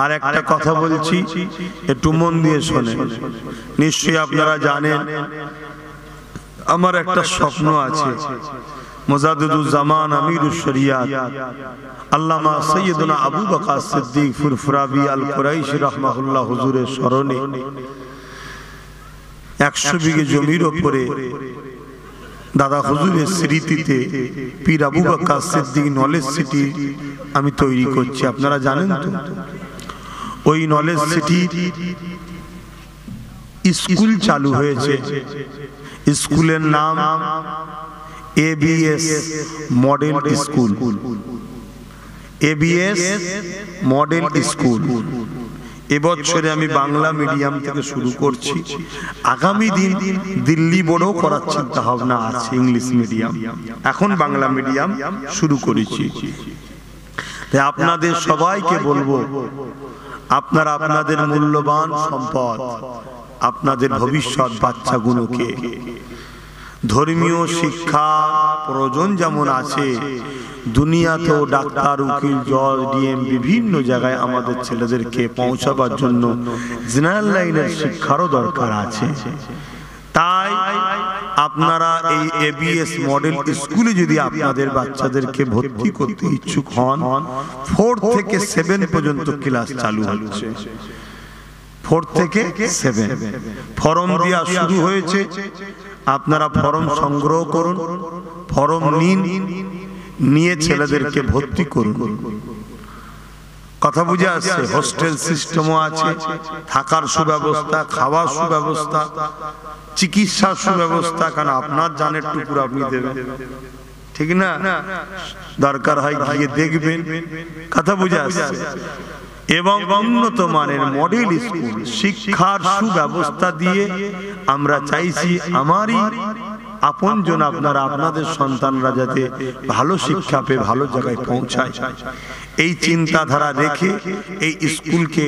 আর একটা কথা বলছি, একটু মন দিয়ে শোনেন। নিশ্চয়ই আপনারা জানেন আমার একটা স্বপ্ন আছে, মুজাদ্দিদুজ্জামান আমিরুশ শরিয়াত আল্লামা সৈয়দনা আবু বকর সিদ্দিক ফুরফুরাবি আল কুরাইশি রাহমাহুল্লাহ হুজুরের স্মরণে 100 বিঘে জমির উপরে দাদা হুজুরের স্মৃতিতে পীর আবু বকর সিদ্দিক নলেজ সিটি আমি তৈরি করছি। আপনারা জানেন তো, ওই নলেজ সিটি স্কুল চালু হয়েছে। স্কুলের নাম ABS model school. ABS model school. এবছরে আমি বাংলা মিডিয়াম থেকে শুরু করছি, আগামী দিন দিল্লি বোর্ডও করার চিন্তা ভাবনা আছে, ইংলিশ মিডিয়াম। এখন বাংলা মিডিয়াম শুরু করেছি। তাই আপনাদের সবাইকে বলবো, আপনারা আপনাদের মূল্যবান সম্পদ, আপনাদের ভবিষ্যৎ বাচ্চাগুলোকে ধর্মীয় শিক্ষা প্রয়োজন যেমন আছে, দুনিয়াতেও ডাক্তার, উকিল, জজ, ডিএম বিভিন্ন জায়গায় আমাদের ছেলেদেরকে পৌঁছাবার জন্য জেনারেল লাইনের শিক্ষারও দরকার আছে। তাই আপনারা এই ABS মডেল স্কুলে যদি আপনাদের বাচ্চাদেরকে ভর্তি করতে ইচ্ছুক হন, 4 থেকে 7 পর্যন্ত ক্লাস চালু হচ্ছে। 4 থেকে 7 ফর্ম দেওয়া শুরু হয়েছে। আপনারা ফর্ম সংগ্রহ করুন, ফর্ম নিন, নিয়ে ছেলেদেরকে ভর্তি করুন। কথা বুঝে আসছে? হোস্টেল সিস্টেমও আছে, থাকার সুব্যবস্থা, খাওয়ার সুব্যবস্থা, চিকিৎসার সুব্যবস্থা। কারণ আপনার জানের টুকরো আপনি দেবেন, ঠিক না? দরকার হয় গিয়ে দেখবেন। কথা বুঝে আসছে? এবং উন্নত মানের মডেল স্কুল, শিক্ষার সুব্যবস্থা দিয়ে আমরা চাইছি আমারই আপনজন আপনারা, আপনাদের সন্তানরা যাতে ভালো শিক্ষা পেয়ে ভালো জায়গায় পৌঁছায়, এই চিন্তাধারা রেখে এই স্কুলকে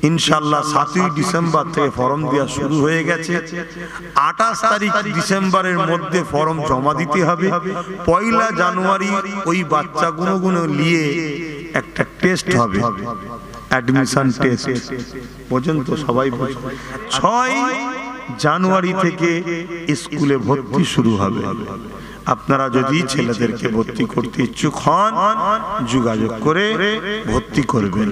ইনশাআল্লাহ 7ই ডিসেম্বর থেকে ফর্ম দেওয়া শুরু হয়ে গেছে। 28 তারিখ ডিসেম্বরের মধ্যে ফর্ম জমা দিতে হবে। 1 জানুয়ারি ওই বাচ্চাগুলো নিয়ে একটা টেস্ট হবে, অ্যাডমিশন টেস্ট পর্যন্ত সবাই। 6 জানুয়ারি থেকে স্কুলে ভর্তি শুরু হবে। আপনারা যদি ছেলেদেরকে ভর্তি করতে ইচ্ছুক হন, যোগাযোগ করে ভর্তি করবেন।